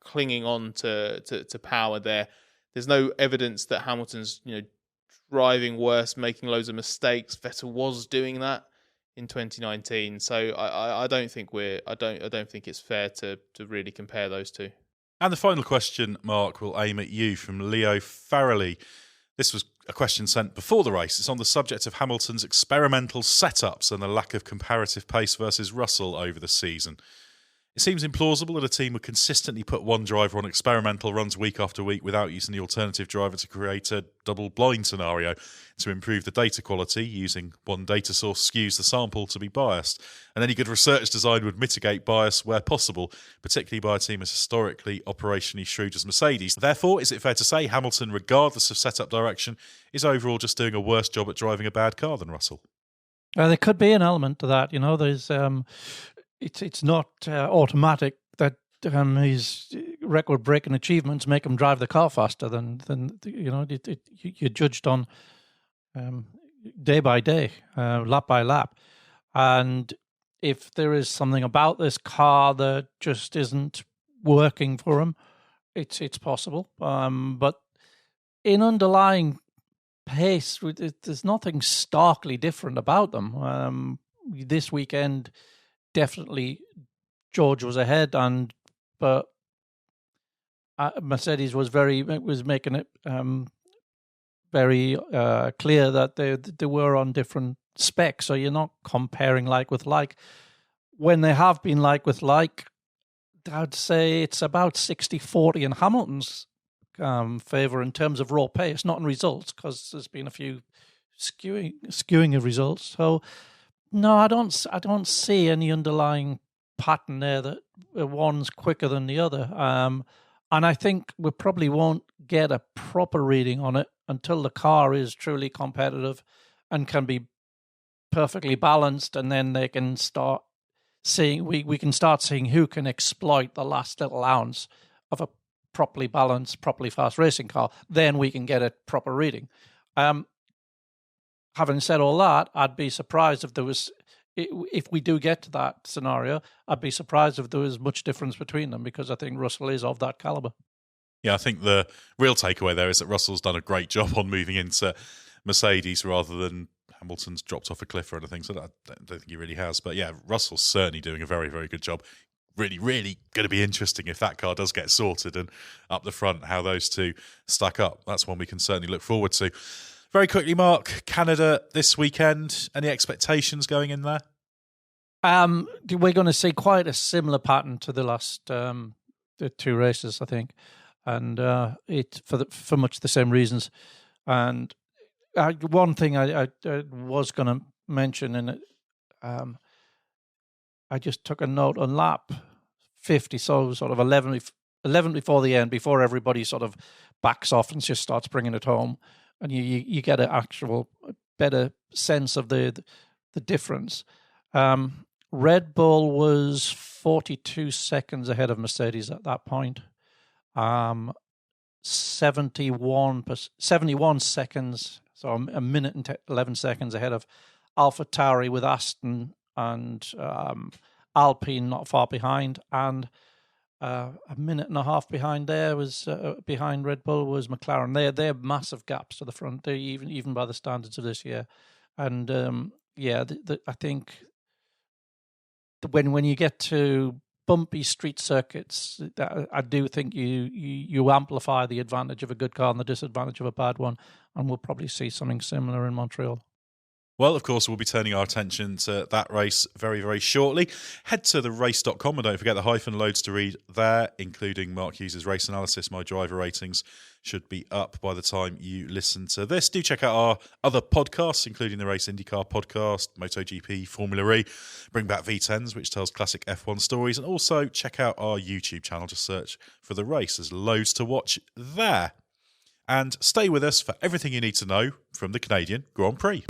clinging on to power there. There's no evidence that Hamilton's driving worse, making loads of mistakes. Vettel was doing that in 2019. So I don't think it's fair to really compare those two. And the final question, Mark, will aim at you from Leo Farrelly. This was a question sent before the race. It's on the subject of Hamilton's experimental setups and the lack of comparative pace versus Russell over the season. It seems implausible that a team would consistently put one driver on experimental runs week after week without using the alternative driver to create a double blind scenario to improve the data quality, using one data source skews the sample to be biased. And any good research design would mitigate bias where possible, particularly by a team as historically operationally shrewd as Mercedes. Therefore, is it fair to say Hamilton, regardless of setup direction, is overall just doing a worse job at driving a bad car than Russell? There could be an element to that. There's... It's not automatic that his record-breaking achievements make him drive the car faster than you're judged on day by day, lap by lap. And if there is something about this car that just isn't working for him, it's possible. But in underlying pace, there's nothing starkly different about them. This weekend, definitely George was ahead, but Mercedes was making it very clear that they were on different specs. So you're not comparing like with like. When they have been like with like, I'd say it's about 60-40 in Hamilton's favour in terms of raw pace, not in results, because there's been a few skewing of results. So. No, I don't see any underlying pattern there that one's quicker than the other. And I think we probably won't get a proper reading on it until the car is truly competitive and can be perfectly balanced, and then they can start seeing we can start seeing who can exploit the last little ounce of a properly balanced, properly fast racing car, then we can get a proper reading. Having said all that, I'd be surprised if we do get to that scenario, I'd be surprised if there was much difference between them, because I think Russell is of that caliber. Yeah, I think the real takeaway there is that Russell's done a great job on moving into Mercedes rather than Hamilton's dropped off a cliff or anything. So I don't think he really has. But yeah, Russell's certainly doing a very, very good job. Really, really going to be interesting if that car does get sorted and up the front, how those two stack up. That's one we can certainly look forward to. Very quickly, Mark, Canada this weekend. Any expectations going in there? We're going to see quite a similar pattern to the last the two races, I think, and it for much the same reasons. And one thing I was going to mention, and I just took a note on lap 50, so sort of 11 before the end, before everybody sort of backs off and just starts bringing it home. And you get an actual better sense of the difference. Red Bull was 42 seconds ahead of Mercedes at that point. 71 seconds, so a minute and 11 seconds ahead of AlphaTauri with Aston and Alpine not far behind, and a minute and a half behind there was behind Red Bull was McLaren. They're massive gaps to the front. They're even by the standards of this year, and I think when you get to bumpy street circuits, I do think you amplify the advantage of a good car and the disadvantage of a bad one, and we'll probably see something similar in Montreal. Well, of course, we'll be turning our attention to that race very, very shortly. Head to therace.com and don't forget the hyphen loads to read there, including Mark Hughes' race analysis. My driver ratings should be up by the time you listen to this. Do check out our other podcasts, including the Race IndyCar podcast, MotoGP, Formula E, Bring Back V10s, which tells classic F1 stories, and also check out our YouTube channel. Just search for The Race. There's loads to watch there. And stay with us for everything you need to know from the Canadian Grand Prix.